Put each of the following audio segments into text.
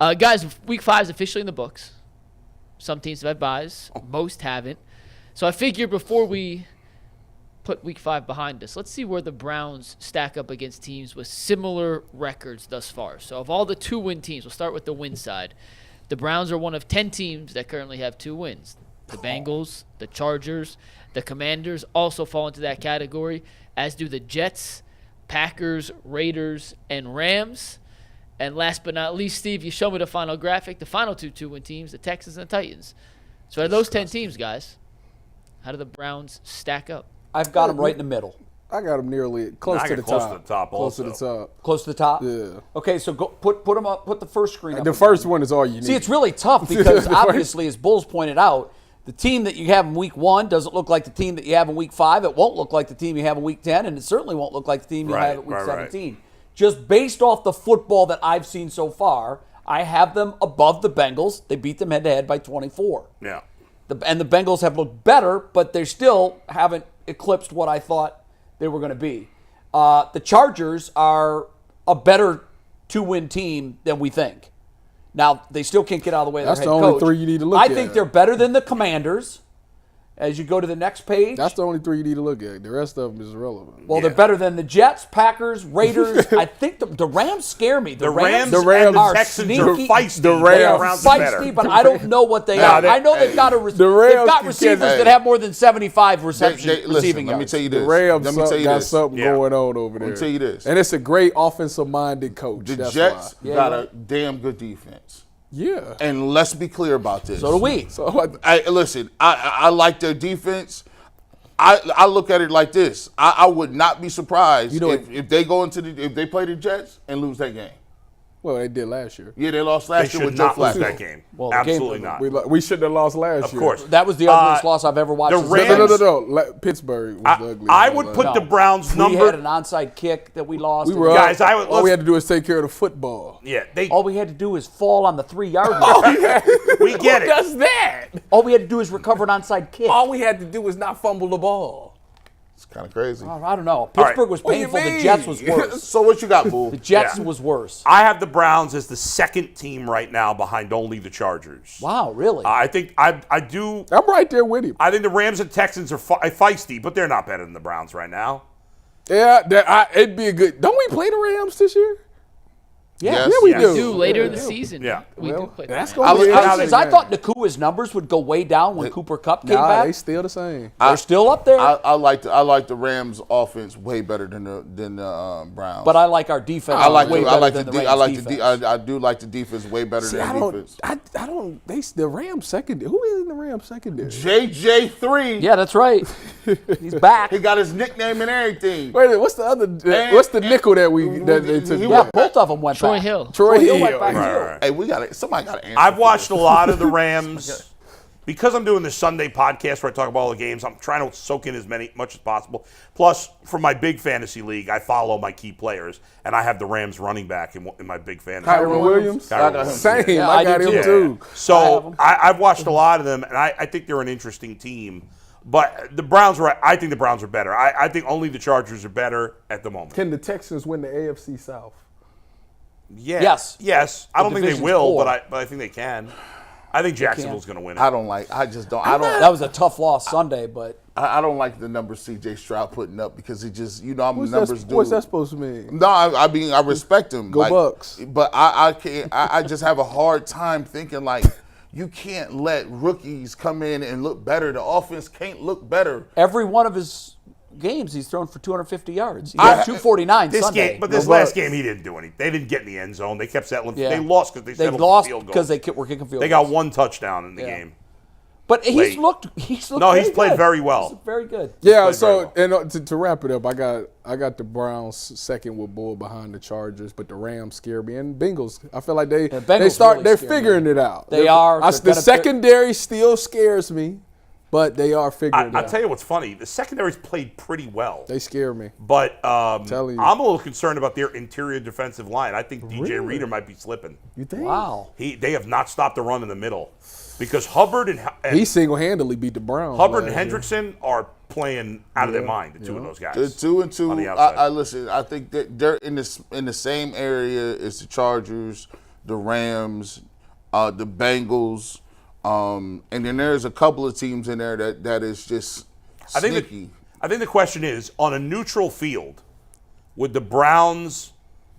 Guys, Week 5 is officially in the books. Some teams have had buys. Most haven't. So I figured before we put Week 5 behind us, let's see where the Browns stack up against teams with similar records thus far. So of all the 2-win teams, we'll start with the win side. The Browns are one of 10 teams that currently have 2 wins. The Bengals, the Chargers, the Commanders also fall into that category, as do the Jets, Packers, Raiders, and Rams. And last but not least, Steve, you show me the final graphic. The final 2 2-win teams, the Texans and the Titans. So out of those 10 teams, guys, how do the Browns stack up? I've got them right in the middle. I got them nearly close to the top. Close to the top Close to the also. top. Close to the top? Yeah. Okay, so go put them up. Put the first screen up. The first one is all you need. See, it's really tough because obviously, as Bulls pointed out, the team that you have in Week 1 doesn't look like the team that you have in Week 5. It won't look like the team you have in Week 10, and it certainly won't look like the team you have in Week 17. Just based off the football that I've seen so far, I have them above the Bengals. They beat them head-to-head by 24. Yeah. And the Bengals have looked better, but they still haven't eclipsed what I thought they were going to be. The Chargers are a better 2-win team than we think. Now, they still can't get out of the way of their head coach. That's the only 3 you need to look at. I think they're better than the Commanders. As you go to the next page. That's the only 3 you need to look at. The rest of them is irrelevant. Well, they're better than the Jets, Packers, Raiders. I think the Rams scare me. The Rams are and the Texans sneaky. are feisty. The Rams are feisty, but I don't know what they are. I know they've got receivers that have more than 75 receiving yards. Let me tell you this. The Rams got something going on over there. Let me tell you this. And it's a great offensive-minded coach. The Jets got a damn good defense. Yeah. And let's be clear about this. So do we. Listen, I like their defense. I look at it like this. I would not be surprised if they go if they play the Jets and lose that game. Well, they did last year. Yeah, they lost last year with Joe Flacco. They should not lose that game. Well, absolutely not. We shouldn't have lost last year. Of course. That was the ugliest loss I've ever watched. The Rams, No. Pittsburgh was the ugliest. I would put the Browns number. We had an onside kick that we lost. Guys, all we had to do is take care of the football. Yeah, all we had to do is fall on the 3-yard line. We get it. Who does that? All we had to do is recover an onside kick. All we had to do was not fumble the ball. It's kind of crazy. I don't know. Pittsburgh was painful. The Jets was worse. So what you got, Bull? The Jets was worse. I have the Browns as the second team right now behind only the Chargers. Wow, really? I think I do. I'm right there with him. I think the Rams and Texans are feisty, but they're not better than the Browns right now. Yeah, it'd be a good. Don't we play the Rams this year? Yeah, we do. Later in the season. Yeah. We do play That's that. going to be I thought Nakua's numbers would go way down when Cooper Kupp came back. They still the same. They're still up there. I like the Rams offense way better than the Browns. But I like our defense. I do like the defense way better than the defense. I don't. The Rams secondary. Who is in the Rams secondary? JJ3. Yeah, that's right. He's back. He got his nickname and everything. Wait a minute. What's the other? What's the nickel that they took? Yeah, both of them went back. Troy Hill went back too. Hey, somebody got to answer. I've watched a lot of the Rams. Because I'm doing this Sunday podcast where I talk about all the games, I'm trying to soak in as much as possible. Plus, for my big fantasy league, I follow my key players, and I have the Rams running back in my big fantasy. Kyron Williams? Same. Yeah, I got him too. So I've watched a lot of them, and I think they're an interesting team. But the Browns I think the Browns are better. I think only the Chargers are better at the moment. Can the Texans win the AFC South? Yeah. Yes. I don't think they will, poor. but I think they can. I think Jacksonville's going to win it. That was a tough loss Sunday, but I don't like the numbers C.J. Stroud putting up because he just, I'm a numbers dude. What's that supposed to mean? No, I mean, I respect him. Go Bucks. But I can't. I just have a hard time thinking you can't let rookies come in and look better. The offense can't look better. every one of his games he's thrown for 250 yards. He had 249 Sunday. This last game he didn't do anything. They didn't get in the end zone. They kept settling. Yeah. They lost because they settled lost for field goals. because they were kicking field goals. They got one touchdown in the game. But he's looked. No, he's played very well. He's very good. Yeah. So and to wrap it up, I got the Browns second with Bull behind the Chargers, but the Rams scare me, and Bengals. I feel like they're figuring it out. They are. The secondary still scares me. But they are figuring it out. I'll tell you what's funny. The secondary's played pretty well. They scare me. But I'm a little concerned about their interior defensive line. I think DJ Reader might be slipping. You think? Wow. They have not stopped the run in the middle. Because Hubbard and he single-handedly beat the Browns. Hubbard and Hendrickson are playing out of their mind, the two of those guys. The 2 and 2. On the outside. Listen, I think that they're in the same area as the Chargers. the Rams, the Bengals, and then there's a couple of teams in there that is just sneaky. I think the question is, on a neutral field, would the Browns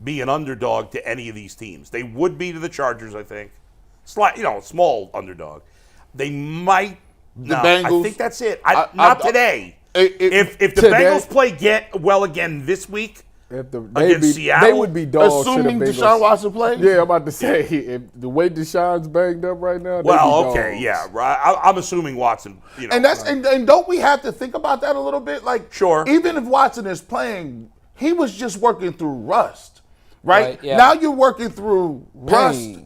be an underdog to any of these teams? They would be to the Chargers, I think. Small underdog. They might. Bengals. I think that's it. Not today. If the Bengals play well again this week against Seattle, they would be dogs. Assuming to the Deshaun Watson plays? Yeah, I'm about to say, if the way Deshaun's banged up right now, right. I'm assuming Watson. And don't we have to think about that a little bit? Like, sure. Even if Watson is playing, he was just working through rust, right? Yeah. Now you're working through rust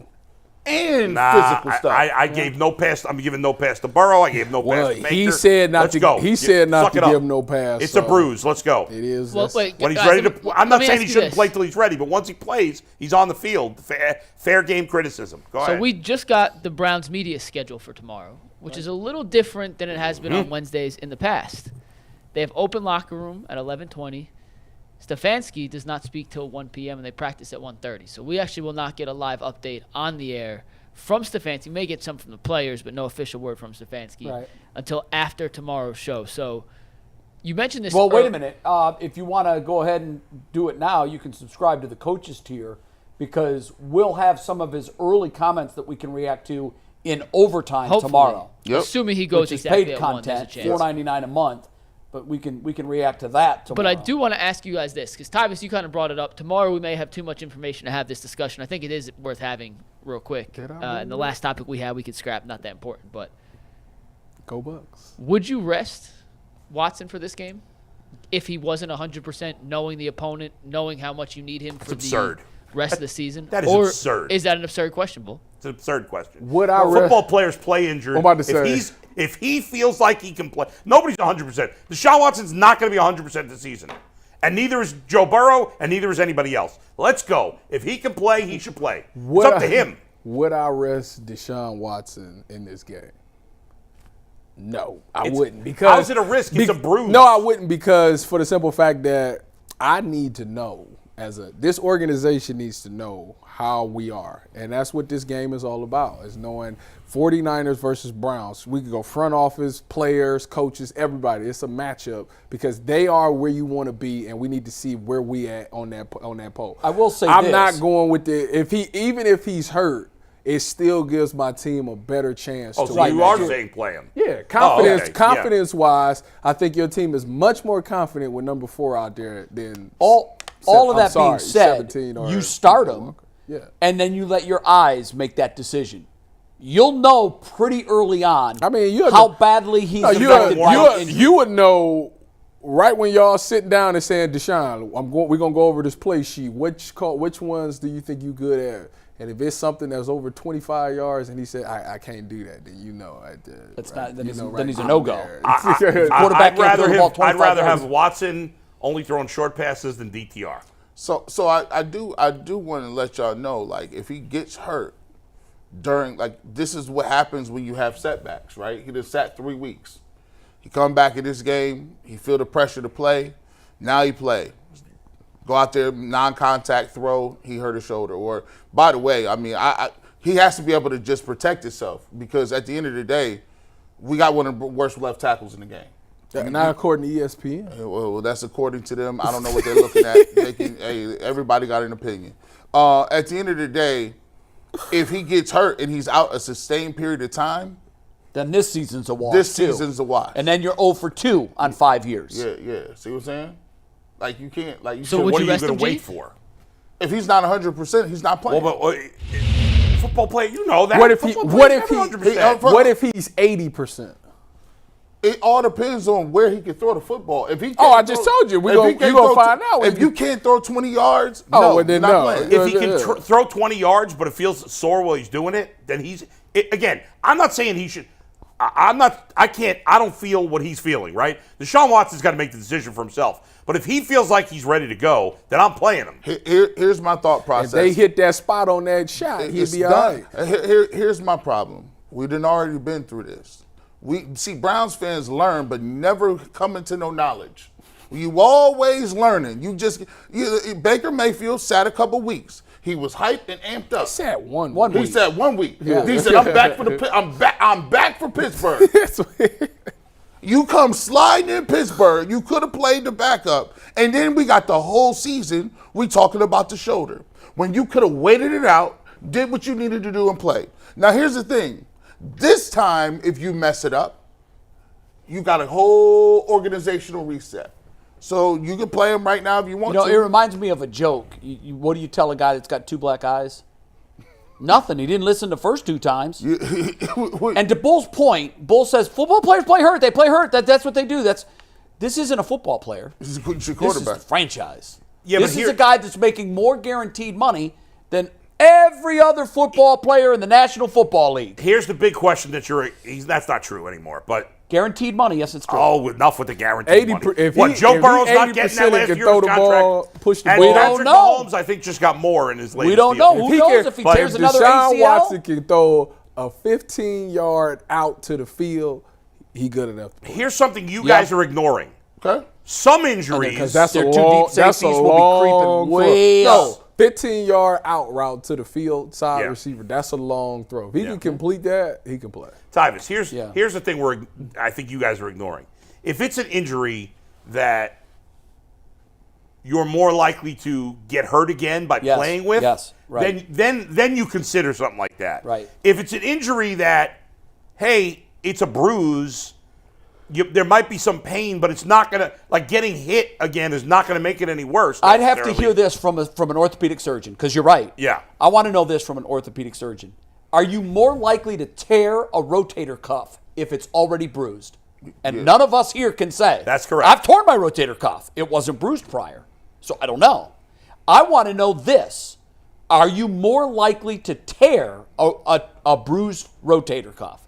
and physical stuff. I gave no pass. I'm giving no pass to Burrow. I gave no pass to Baker. He said not to go. He said not to give no pass. It's a bruise. Let's go. It is. Well, wait, when he's ready to. I'm not saying he shouldn't play till he's ready, but once he plays, he's on the field. Fair game criticism. Go ahead. So we just got the Browns media schedule for tomorrow, which is a little different than it has been on Wednesdays in the past. They have open locker room at 11:20. Stefanski does not speak till 1 p.m. and they practice at 1:30. So we actually will not get a live update on the air from Stefanski. We may get some from the players, but no official word from Stefanski until after tomorrow's show. So you mentioned this. Well, wait a minute. If you want to go ahead and do it now, you can subscribe to the coaches tier because we'll have some of his early comments that we can react to in overtime tomorrow. Yep. Assuming he goes which is exactly paid at content, $1, there's a chance. $4.99 a month. But we can react to that tomorrow. But I do want to ask you guys this, because Tyvis, you kind of brought it up. Tomorrow we may have too much information to have this discussion. I think it is worth having real quick. And the last topic we had, we could scrap. Not that important, but go Bucks. Would you rest Watson for this game if he wasn't 100%, knowing the opponent, knowing how much you need him for the rest of the season? That is absurd. Is that an absurd question, Bull? It's an absurd question. Football players play injured. I'm about to say. If he feels like he can play, nobody's 100%. Deshaun Watson's not going to be 100% this season. And neither is Joe Burrow, and neither is anybody else. Let's go. If he can play, he should play. It's up to him. Would I rest Deshaun Watson in this game? No, I wouldn't. Because how's it a risk? It's a bruise. No, I wouldn't, because for the simple fact that I need to know, this organization needs to know how we are. And that's what this game is all about, is knowing 49ers versus Browns. We can go front office, players, coaches, everybody. It's a matchup because they are where you want to be, and we need to see where we at on that pole. I will say I'm not going with even if he's hurt, it still gives my team a better chance. Oh, so you are saying play him? Yeah, confidence-wise, I think your team is much more confident with number 4 out there than all of that being said, you start him, and then you let your eyes make that decision. You'll know pretty early on how badly he's affected by injury. You would know right when y'all sitting down and saying, Deshaun, we're going to go over this play sheet. Which ones do you think you good at? And if it's something that's over 25 yards and he said, I can't do that, then you know. Then he's a no-go. I'd rather have Watson only throwing short passes than DTR. So I do want to let y'all know, like, if he gets hurt during, like, this is what happens when you have setbacks, right? He just sat 3 weeks. He come back in this game, he feel the pressure to play. Now he play. Go out there, non-contact throw, he hurt his shoulder. Or, by the way, he has to be able to just protect himself, because at the end of the day, we got one of the worst left tackles in the game. Not according to ESPN. Well, that's according to them. I don't know what they're looking at. Everybody got an opinion. At the end of the day, if he gets hurt and he's out a sustained period of time, then this season's a wash. And then you're 0 for 2 on 5 years. Yeah. See what I'm saying? Like, you can't. Like, so what are you going to wait for? If he's not 100%, he's not playing. Well, but football player, you know that. What if he's 80%? It all depends on where he can throw the football. If he I just told you. You're going to find out. If you can't throw 20 yards, then not no. playing. If he can throw 20 yards but it feels sore while he's doing it, then again, I'm not saying he should. I don't feel what he's feeling, right? Deshaun Watson's got to make the decision for himself. But if he feels like he's ready to go, then I'm playing him. Here's my thought process. If they hit that spot on that shot, he'd be all right. Here's my problem. We've already been through this. We see Browns fans learn, but never come into no knowledge. You always learning. Baker Mayfield sat a couple weeks. He was hyped and amped up. He said one week. He said 1 week. Yeah. He said, I'm back for I'm back for Pittsburgh. You come sliding in Pittsburgh, you could have played the backup, and then we got the whole season we talking about the shoulder. When you could have waited it out, did what you needed to do and play. Now here's the thing. This time, if you mess it up, you got a whole organizational reset. So you can play him right now if you want to. It reminds me of a joke. What do you tell a guy that's got 2 black eyes? Nothing. He didn't listen the first 2 times. And to Bull's point, Bull says football players play hurt. They play hurt. That's what they do. This isn't a football player. This is your This quarterback. is the franchise. Yeah, this is a guy that's making more guaranteed money than every other football player in the National Football League. Here's the big question that's not true anymore, but guaranteed money, yes, it's true. oh, enough with the guaranteed money. Joe if Burrow's he not getting that 80% last can year's throw the contract. ball, push the And ball. We don't Patrick know. Mahomes, I think, just got more in his latest We don't deal. know. Who knows if he tears If another Deshaun ACL? Watson can throw a 15-yard out to the field, he good enough. Here's something you guys are ignoring. Okay. Some injuries. Because that's Their a two long, deep that's a safeties will be creeping long way throw. up. 15-yard out route to the field, side Yeah. receiver. That's a long throw. If he can complete that, he can play. Tyvis, here's the thing I think you guys are ignoring. If it's an injury that you're more likely to get hurt again by playing with, right. then you consider something like that. Right. If it's an injury that, hey, it's a bruise, there might be some pain, but it's not gonna, like, getting hit again is not gonna make it any worse. I'd have to hear this from an orthopedic surgeon, because you're right. Yeah. I want to know this from an orthopedic surgeon. Are you more likely to tear a rotator cuff if it's already bruised? And none of us here can say. That's correct. I've torn my rotator cuff. It wasn't bruised prior. So I don't know. I want to know this. Are you more likely to tear a bruised rotator cuff?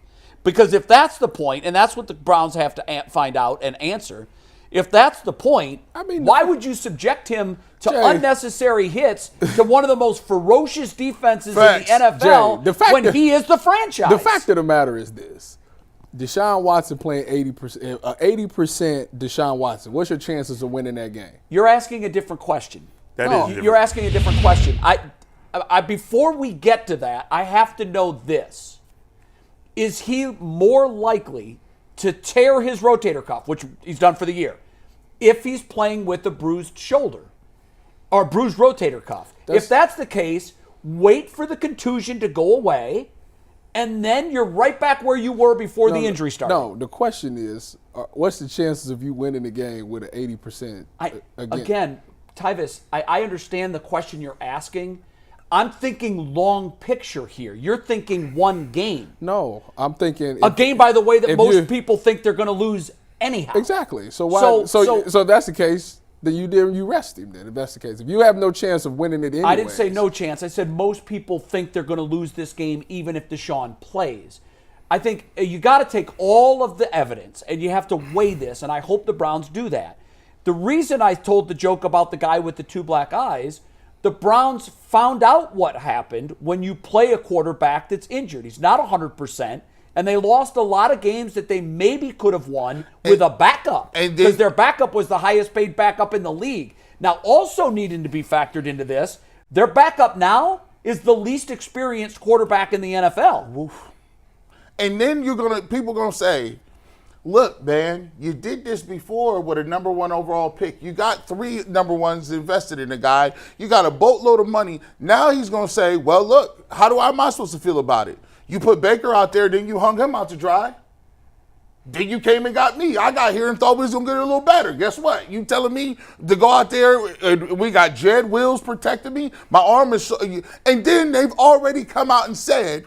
Because if that's the point, and that's what the Browns have to find out and answer, if that's the point, why would you subject him to unnecessary hits to one of the most ferocious defenses in the NFL when he is the franchise? The fact of the matter is this. Deshaun Watson playing 80%, 80% Deshaun Watson. What's your chances of winning that game? You're asking a different question. You're asking a different question. Before we get to that, I have to know this. Is he more likely to tear his rotator cuff, which he's done for the year, if he's playing with a bruised shoulder or bruised rotator cuff? If that's the case, wait for the contusion to go away, and then you're right back where you were before the injury started. No, the question is, what's the chances of you winning the game with an 80% Again, Tyvis, I understand the question you're asking. I'm thinking long picture here. You're thinking one game. No, I'm thinking a game, by the way, that most people think they're going to lose anyhow. Exactly. So why? So that's the case. Then you rest him. Then if that's the case, if you have no chance of winning it anyway. I didn't say no chance. I said most people think they're going to lose this game even if Deshaun plays. I think you got to take all of the evidence and you have to weigh this, and I hope the Browns do that. The reason I told the joke about the guy with the 2 black eyes, the Browns found out what happened when you play a quarterback that's injured. He's not 100%, and they lost a lot of games that they maybe could have won with a backup because their backup was the highest paid backup in the league. Now, also needing to be factored into this, their backup now is the least experienced quarterback in the NFL. Oof. And then people gonna say, look, man, you did this before with a number 1 overall pick. You got 3 number 1s invested in the guy. You got a boatload of money. Now he's going to say, well, look, how am I supposed to feel about it? You put Baker out there, then you hung him out to dry. Then you came and got me. I got here and thought we was going to get a little better. Guess what? You telling me to go out there, we got Jed Wills protecting me. My arm is and then they've already come out and said,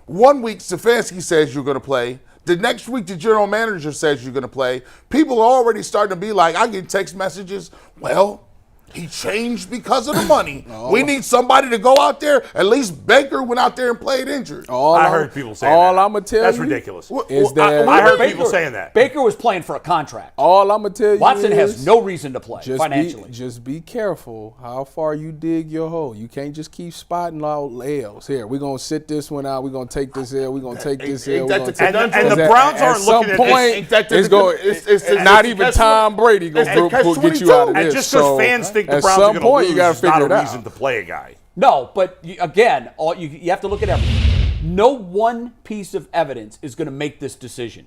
1 week Stefanski says you're going to play. The next week, the general manager says you're going to play. People are already starting to be like, I get text messages, well, he changed because of the money. We need somebody to go out there. At least Baker went out there and played injured. I heard people saying that. All I'm going to tell That's you. That's ridiculous. Is that I heard people saying that. Baker was playing for a contract. All I'm going to tell you Watson has no reason to play financially. Just be careful how far you dig your hole. You can't just keep spotting all L's. Here, we're going to sit this one out. We're going to take this L. We're going to take this L. And the Browns aren't looking at this. It's not even Tom Brady going to get you out of this. And just because fans think the Browns are going to lose is not a reason to play a guy. No, but again, you have to look at everything. No one piece of evidence is going to make this decision.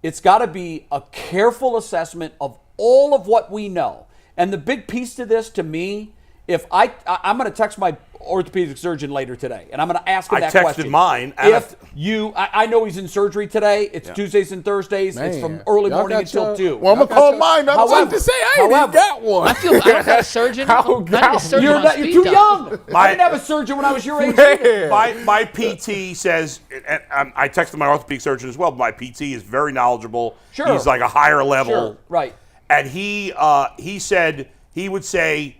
It's got to be a careful assessment of all of what we know. And the big piece to this, to me, if I'm going to text my orthopedic surgeon later today, and I'm going to ask him that question. I texted mine. I know he's in surgery today. It's Tuesdays and Thursdays. Man, it's from early morning until 2. Well, I'm going to call mine. I was about to say, I ain't even got one. I don't have a surgeon. I didn't get a surgeon You're on speed too dial. young. I didn't have a surgeon when I was your age. either. My PT says, and I texted my orthopedic surgeon as well. My PT is very knowledgeable. Sure. He's like a higher level. Sure, right. And he said he would say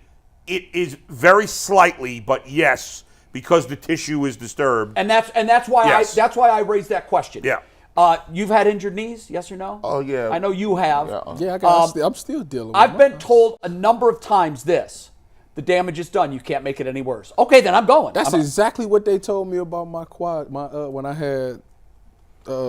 it is very slightly, but yes, because the tissue is disturbed. And that's why Yes. I raised that question. Yeah. You've had injured knees, yes or no? Oh, yeah. I know you have. Yeah. I'm still dealing with I've mine. been told a number of times this: the damage is done. You can't make it any worse. Okay, then I'm going. That's exactly what they told me about my quad. When I had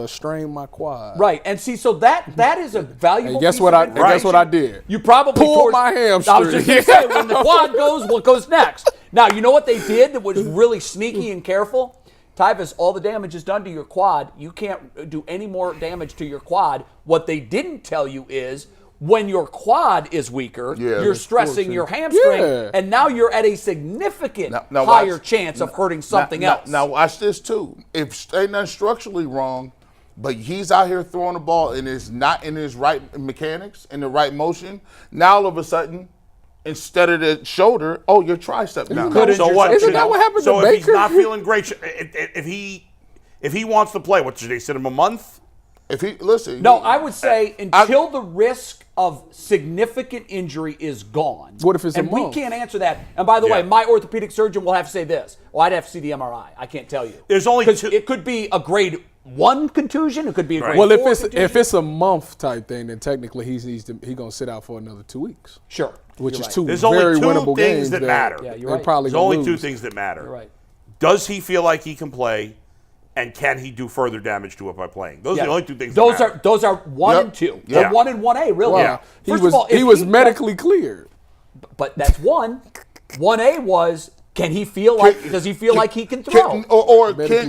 strained my quad. Right, and see, so that is a valuable. And guess piece what of I information. guess what I did? You probably Pulled my hamstring. I was just going to say, when the quad goes, what goes next? Now, you know what they did that was really sneaky and careful? Tyvis, all the damage is done to your quad. You can't do any more damage to your quad. What they didn't tell you is when your quad is weaker, you're stressing your hamstring, and now you're at a significant higher chance of hurting something else. Now, watch this, too. If ain't nothing structurally wrong, but he's out here throwing the ball and is not in his right mechanics, in the right motion, now all of a sudden, instead of the shoulder, your tricep now. So what? Isn't that what happened to So Baker? if he's not feeling great, if he wants to play, what should they sit him a month? If he listen, No, I would say until the risk of significant injury is gone. What if it's a and we month? can't answer that. And by the way, my orthopedic surgeon will have to say this. Well, I'd have to see the MRI. I can't tell you. There's only 'Cause two. It could be a grade 1 contusion. It could be a grade Well, 4 if contusion. it's a month type thing, then technically he's gonna sit out for another 2 weeks, Sure. which You're is right. two There's very only two winnable things games that matter. Yeah, you're they're right. probably There's gonna only lose. two things that matter. You're right. Does he feel like he can play, and can he do further damage to it by playing? Those are the only two things. Those that matter. those are 1 and 2. Yeah. They're 1 and 1A, really. Well, he First was of all, if he was medically cleared. But that's 1. 1A was, can he feel like? Does he feel like he can throw?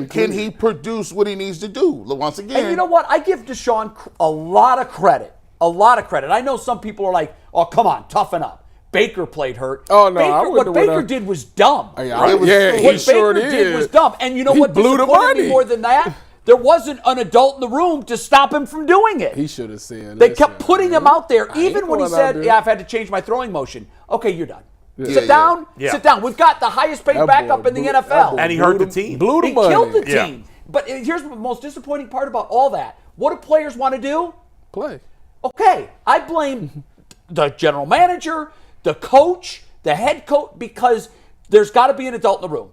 Can he produce what he needs to do? Once again, And you know what? I give Deshaun a lot of credit. A lot of credit. I know some people are like, "Oh, come on, toughen up." Baker played hurt. Oh, no, I Baker, wouldn't what have Baker went did was dumb. Yeah, Right? he What sure Baker did did. was dumb. And you know He what blew the disappointed me money. more than that? There wasn't an adult in the room to stop him from doing it. He should have said. They kept putting him out there, I ain't even when he going out said, there. "Yeah, I've had to change my throwing motion." Okay, you're done. Yeah, Sit down. yeah. Sit down. We've got the highest paid That backup boy in the blew- NFL. that boy And he hurt the team. Blew the He money. killed the Yeah. team. But here's the most disappointing part about all that. What do players want to do? Play. Okay, I blame the general manager, the coach, the head coach, because there's got to be an adult in the room.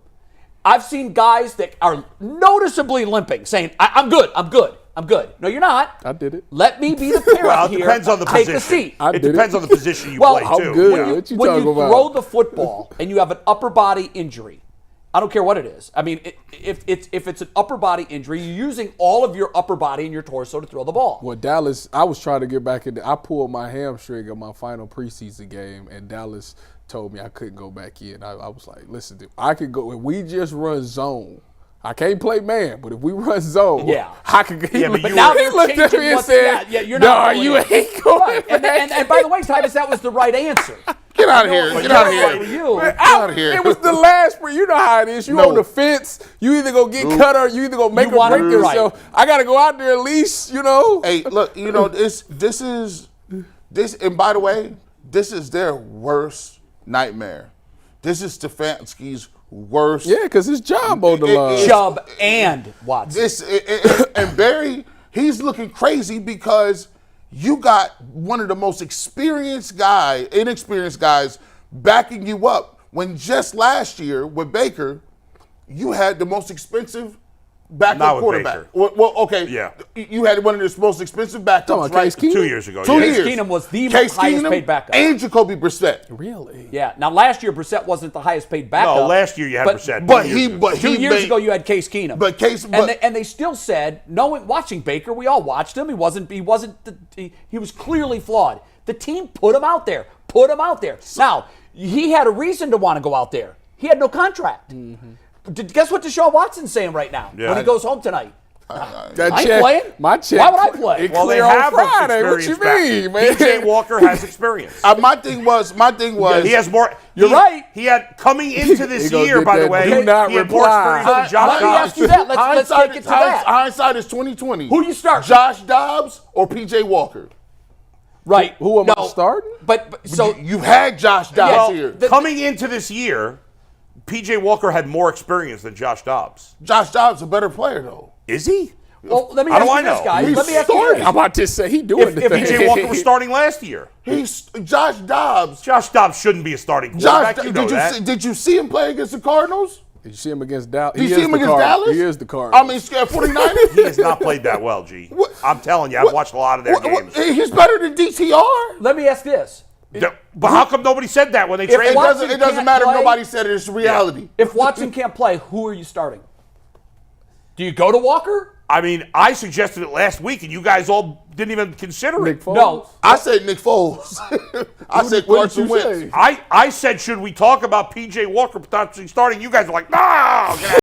I've seen guys that are noticeably limping, saying, I'm good, I'm good, I'm good. No, you're not. I did it. Let me be the parent Well, it here. depends on the Take position. a seat. I It did depends it. on the position you Well, play how too. good? Yeah. What you when talking you about? throw the football and you have an upper body injury, I don't care what it is. I mean, if it's an upper body injury, you're using all of your upper body and your torso to throw the ball. Well, Dallas, I was trying to get back in. I pulled my hamstring in my final preseason game, and Dallas told me I couldn't go back in. I was like, listen, dude, I could go. If we just run zone, I can't play man, but if we run zone, Yeah. I could. Yeah, but But you now were- they're He looked at changing me and what's said, you're not "No, going you in." ain't going Right. And back. by the way, Tyvis, that was the right answer. get out of here. But Get out of you know here. what, you- Get out of here. It was the last spring. You know how it is. You No. on the fence. You either go get cut or you either go make You or wanna break be right. yourself. I got to go out there at least, you know. Hey, look, this is, and by the way, this is their worst nightmare. This is Stefanski's worst. Yeah, because his job on the line. Chubb and Watson. And Barry, he's looking crazy because you got one of the most inexperienced guys backing you up. When just last year with Baker, you had the most expensive backup Not with quarterback. Baker. Well, okay. Yeah. You had one of the most expensive backups, Talking about right? Case Keenum? 2 years ago. 2 yeah. years. Keenum was the Case highest Keenum paid backup. and Jacoby Brissett. Really? Yeah. Now, last year, Brissett wasn't the highest paid backup. No, last year you had but- Brissett. But 2 he, years ago. but 2 he years made- ago, you had Case Keenum. But and they still said, watching Baker, we all watched him. He was clearly flawed. The team put him out there. Now, he had a reason to want to go out there. He had no contract. Guess what Deshaun Watson's saying right now when he goes home tonight? I ain't playing. My check. Why would I play? Well, they clear have on Friday. What you experience mean, man? PJ Walker has experience. My thing was. He has more. You're right. He had coming into this gonna year, get by the that way. do not he had more reply. experience than Josh Let me Dobbs. ask you that. Let's take it to that. Hindsight is 2020. Who you start? Josh Dobbs or PJ Walker? Right. Who am I starting? But so You had Josh Dobbs here. Coming into this year, PJ Walker had more experience than Josh Dobbs. Josh Dobbs a better player though. Is he? well, let me How ask do I you this, know? guys. He's Let me ask you starting. this. I'm about to say he doing If the thing. PJ Walker was starting last year. Josh Dobbs. Josh Dobbs shouldn't be a starting quarterback. You know that. Did you see him play against the Cardinals? Did you see him against Dallas? Did you see him against Dallas? He is the card. I mean, 49ers. He has not played that well, G. I'm telling you, I've watched a lot of their games. He's better than DTR. Let me ask this. But how come nobody said that when they If traded him? Watson It doesn't can't matter play- if nobody said it. It's reality. If Watson can't play, who are you starting? Do you go to Walker? I mean, I suggested it last week, and you guys all didn't even consider Nick it. Foles? No. I said Nick Foles. I said what did Carson you Wentz. say? I said, should we talk about PJ Walker potentially starting? You guys are like, no, get out